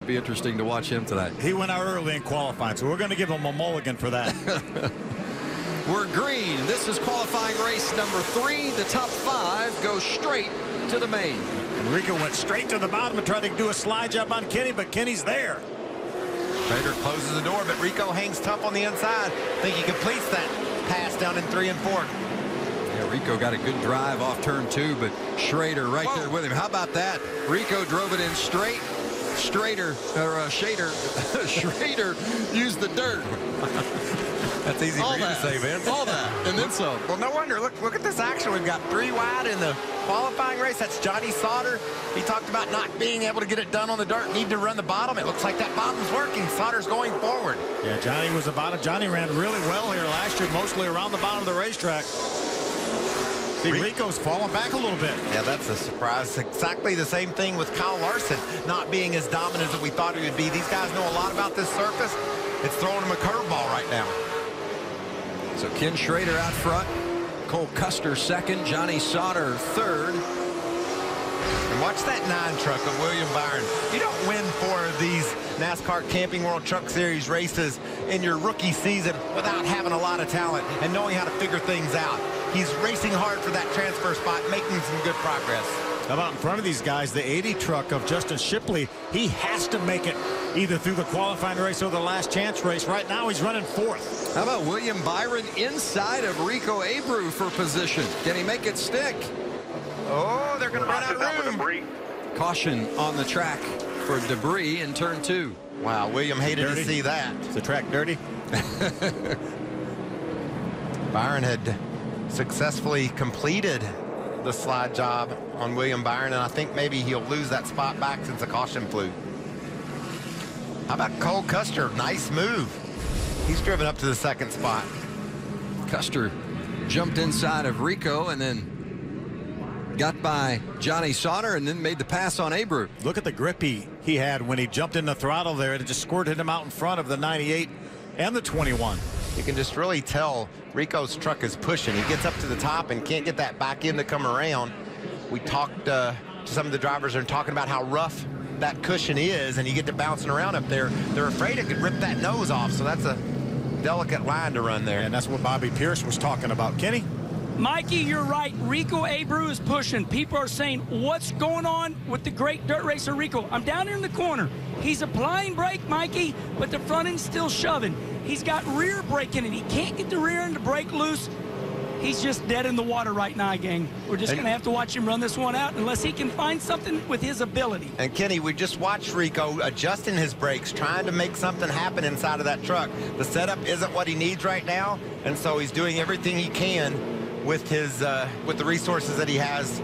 be interesting to watch him tonight. He went out early in qualifying, so we're going to give him a mulligan for that. We're green. This is qualifying race number 3. The top 5 go straight to the main. And Rico went straight to the bottom and tried to do a slide job on Kenny, but Kenny's there. Schrader closes the door, but Rico hangs tough on the inside. I think he completes that pass down in 3 and 4. Yeah, Rico got a good drive off turn 2, but Schrader right there with him. How about that? Rico drove it in straight. Schrader used the dirt. That's easy for you to say, Vince. All that, and then some. Well, no wonder. Look at this action. We've got 3 wide in the qualifying race. That's Johnny Sauter. He talked about not being able to get it done on the dirt. Need to run the bottom. It looks like that bottom's working. Sauter's going forward. Yeah, Johnny was the bottom. Johnny ran really well here last year, mostly around the bottom of the racetrack. See, Rico's falling back a little bit. Yeah, that's a surprise. Exactly the same thing with Kyle Larson not being as dominant as we thought he would be. These guys know a lot about this surface. It's throwing him a curveball right now. So Ken Schrader out front, Cole Custer second, Johnny Sauter third. And watch that 9 truck of William Byron. You don't win 4 of these NASCAR Camping World Truck Series races in your rookie season without having a lot of talent and knowing how to figure things out. He's racing hard for that transfer spot, making some good progress. How about in front of these guys, the 80 truck of Justin Shipley? He has to make it either through the qualifying race or the last chance race. Right now, he's running 4th. How about William Byron inside of Rico Abreu for position? Can he make it stick? Oh, they're going to run out of room. Caution on the track for debris in turn 2. Wow, William hated to see that. Is the track dirty? Byron had successfully completed the slide job on William Byron, and I think maybe he'll lose that spot back since the caution flew. How about Cole Custer? Nice move. He's driven up to the 2nd spot. Custer jumped inside of Rico and then got by Johnny Sauter and then made the pass on Abreu. Look at the grip he had when he jumped in the throttle there. It just squirted him out in front of the 98 and the 21. You can just really tell Rico's truck is pushing. He gets up to the top and can't get that back end to come around. We talked to some of the drivers and talking about how rough that cushion is, and you get to bouncing around up there. They're afraid it could rip that nose off, so that's a delicate line to run there. And that's what Bobby Pierce was talking about. Kenny? Mikey, you're right. Rico Abreu is pushing. People are saying, what's going on with the great dirt racer Rico? I'm down here in the corner. He's applying brake, Mikey, but the front end's still shoving. He's got rear brake in it. He can't get the rear end to brake loose. He's just dead in the water right now, gang. We're just going to have to watch him run this one out unless he can find something with his ability. And Kenny, we just watched Rico adjusting his brakes, trying to make something happen inside of that truck. The setup isn't what he needs right now, and so he's doing everything he can with his with the resources that he has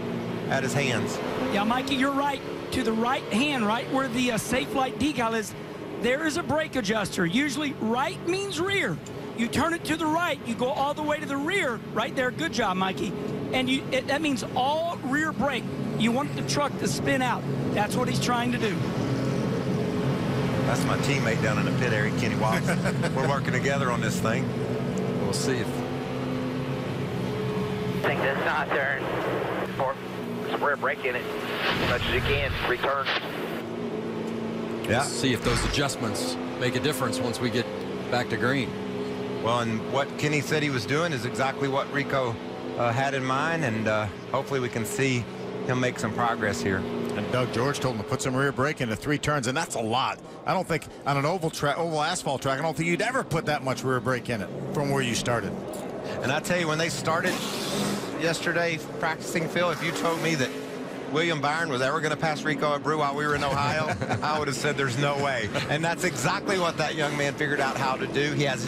at his hands. Yeah, Mikey, you're right. To the right hand, right where the safe light decal is, there is a brake adjuster. Usually right means rear. You turn it to the right, you go all the way to the rear, right there. Good job, Mikey. And that means all rear brake. You want the truck to spin out. That's what he's trying to do. That's my teammate down in the pit area, Kenny Watts. We're working together on this thing. We'll see if... Take this side turn. Rear brake in it as much as you can. Return. Yeah. See if those adjustments make a difference once we get back to green. Well, and what Kenny said he was doing is exactly what Rico had in mind, and hopefully we can see him make some progress here. And Doug George told him to put some rear brake into 3 turns, and that's a lot. I don't think on an oval asphalt track, I don't think you'd ever put that much rear brake in it from where you started. And I tell you, when they started yesterday practicing, Phil, if you told me that William Byron was ever going to pass Rico Abreu while we were in Ohio, I would have said there's no way. And that's exactly what that young man figured out how to do. He has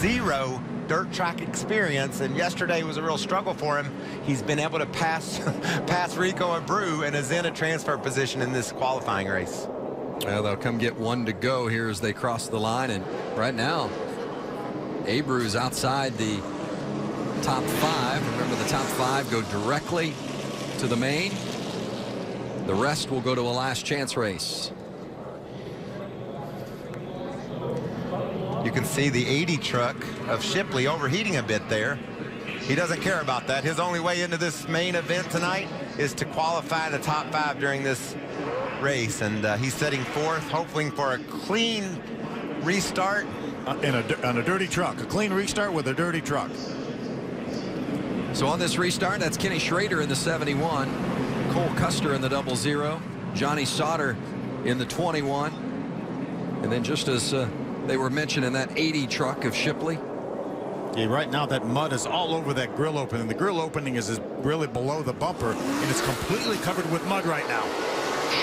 zero dirt track experience, and yesterday was a real struggle for him. He's been able to pass Rico Abreu and is in a transfer position in this qualifying race. Well, they'll come get 1 to go here as they cross the line, and right now Abreu's outside the top 5. Remember, the top 5 go directly to the main. The rest will go to a last chance race. You can see the 80 truck of Shipley overheating a bit there. He doesn't care about that. His only way into this main event tonight is to qualify in the top 5 during this race, and he's setting fourth, hoping for a clean restart. On a dirty truck. A clean restart with a dirty truck. So on this restart, that's Kenny Schrader in the 71, Cole Custer in the 00, Johnny Sauter in the 21, and then just as they were mentioning, that 80 truck of Shipley. Yeah, right now that mud is all over that grill opening. The grill opening is really below the bumper, and it's completely covered with mud right now.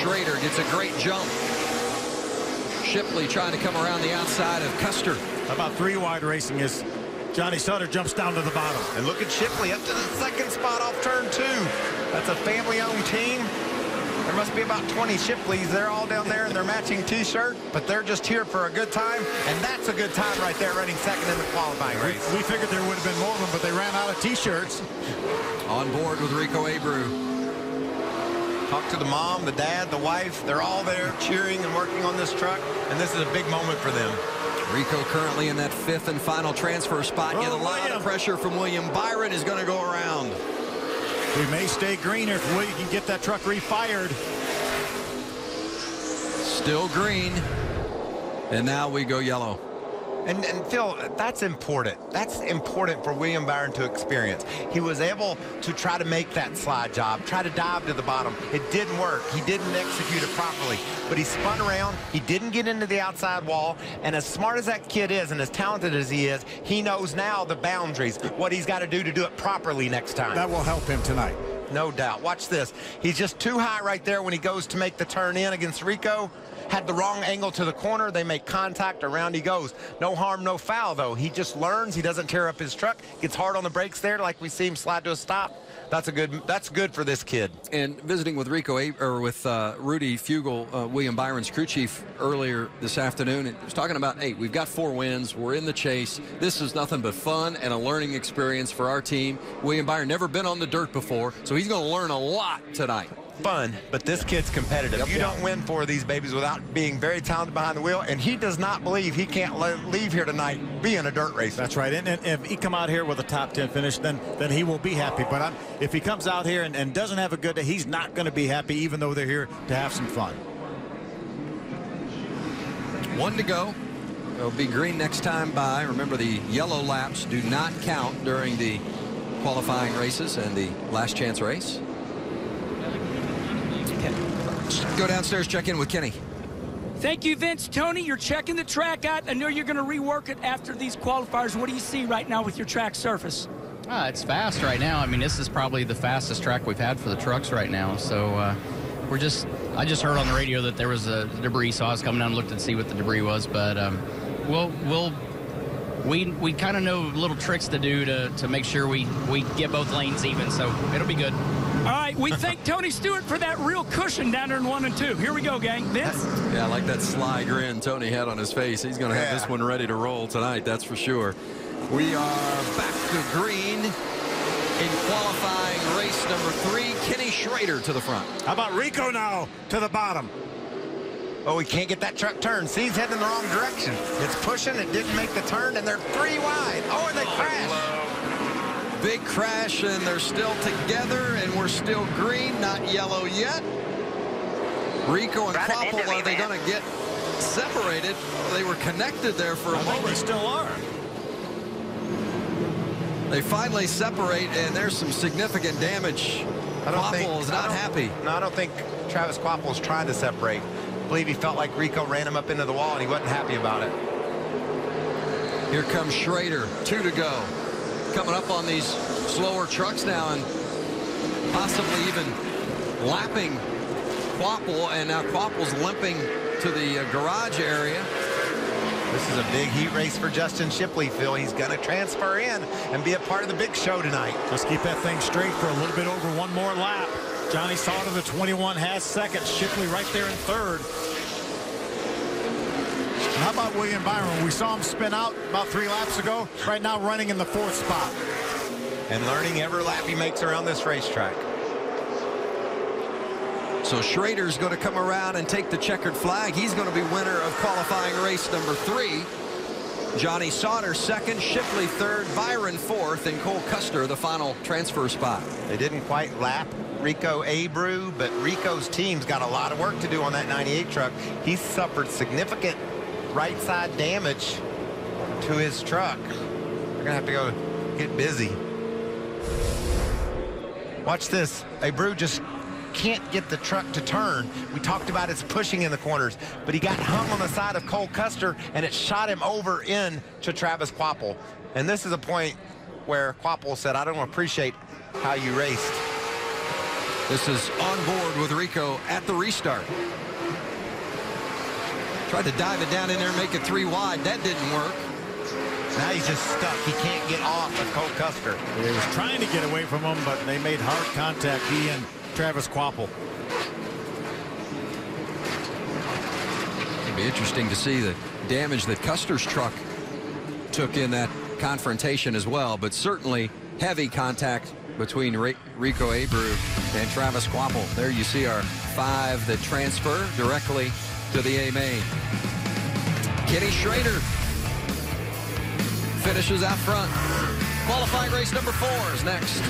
Schrader gets a great jump. Shipley trying to come around the outside of Custer. How about 3 wide racing as Johnny Sutter jumps down to the bottom. And look at Shipley up to the second spot off turn 2. That's a family-owned team. There must be about 20 Shipleys. They're all down there in their matching T-shirt, but they're just here for a good time, and that's a good time right there, running second in the qualifying race. We figured there would have been more of them, but they ran out of T-shirts. On board with Rico Abreu. Talk to the mom, the dad, the wife. They're all there cheering and working on this truck, and this is a big moment for them. Rico currently in that 5th and final transfer spot. Yet a lot of pressure from William Byron is going to go around. We may stay green if William can get that truck refired. Still green. And now we go yellow. And Phil, that's important. That's important for William Byron to experience. He was able to try to make that slide job, try to dive to the bottom. It didn't work. He didn't execute it properly. But he spun around. He didn't get into the outside wall. And as smart as that kid is and as talented as he is, he knows now the boundaries, what he's got to do it properly next time. That will help him tonight. No doubt. Watch this. He's just too high right there when he goes to make the turn in against Rico. Had the wrong angle to the corner. They make contact. Around he goes. No harm, no foul, though. He just learns. He doesn't tear up his truck. Gets hard on the brakes there, like we see him slide to a stop. That's good for this kid. And visiting with Rudy Fugel, William Byron's crew chief, earlier this afternoon, and he was talking about, hey, we've got 4 wins. We're in the chase. This is nothing but fun and a learning experience for our team. William Byron never been on the dirt before, so he's going to learn a lot tonight. Fun, but this kid's competitive. Yep. You don't win 4 of these babies without being very talented behind the wheel, and he does not believe he can't leave here tonight being a dirt racer. That's right, and if he come out here with a top 10 finish, then he will be happy. But if he comes out here and doesn't have a good day, he's not going to be happy, even though they're here to have some fun. 1 to go. It'll be green next time by. Remember, the yellow laps do not count during the qualifying races and the last chance race. Go downstairs, check in with Kenny. Thank you, Vince. Tony, you're checking the track out. I know you're going to rework it after these qualifiers. What do you see right now with your track surface? It's fast right now. I mean, this is probably the fastest track we've had for the trucks right now. So I just heard on the radio that there was a debris, so I was coming down and looked to see what the debris was. But we kind of know little tricks to do to make sure we get both lanes even. So it'll be good. All right, we thank Tony Stewart for that real cushion down there in 1 and 2. Here we go, gang. Vince? Yeah, I like that sly grin Tony had on his face. He's going to have this one ready to roll tonight, that's for sure. We are back to green in qualifying race number 3. Kenny Schrader to the front. How about Rico now to the bottom? Oh, he can't get that truck turned. See, he's heading in the wrong direction. It's pushing. It didn't make the turn, and they're 3 wide. Oh, and they crash. Big crash, and they're still together, and we're still green, not yellow yet. Rico and Quapple, are they going to get separated? They were connected there for a moment. They still are. They finally separate, and there's some significant damage. Quapple is not happy. No, I don't think Travis Quapple is trying to separate. I believe he felt like Rico ran him up into the wall, and he wasn't happy about it. Here comes Schrader, 2 to go. Coming up on these slower trucks now and possibly even lapping Quapple, and now Quapple's limping to the garage area. This is a big heat race for Justin Shipley, Phil. He's going to transfer in and be a part of the big show tonight. Let's keep that thing straight for a little bit over 1 more lap. Johnny Sauter, the 21, has second. Shipley right there in third. And how about William Byron? We saw him spin out about 3 laps ago. Right now running in the 4th spot. And learning every lap he makes around this racetrack. So Schrader's going to come around and take the checkered flag. He's going to be winner of qualifying race number 3. Johnny Sauter second, Shipley third, Byron fourth, and Cole Custer the final transfer spot. They didn't quite lap Rico Abreu, but Rico's team's got a lot of work to do on that 98 truck. He suffered significant right side damage to his truck. They're gonna have to go get busy. Watch this. Abreu just can't get the truck to turn. We talked about its pushing in the corners, but he got hung on the side of Cole Custer, and it shot him over in to Travis Quapple. And this is a point where Quapple said, I don't appreciate how you raced. This is on board with Rico at the restart. Tried to dive it down in there and make it 3 wide. That didn't work. Now he's just stuck. He can't get off of Cole Custer. He was trying to get away from him, but they made hard contact, he and Travis Quapple. It'd be interesting to see the damage that Custer's truck took in that confrontation as well, but certainly heavy contact between Rico Abreu and Travis Quapple. There you see our 5 that transfer directly to the A main. Kenny Schrader finishes out front. Qualifying race number 4 is next.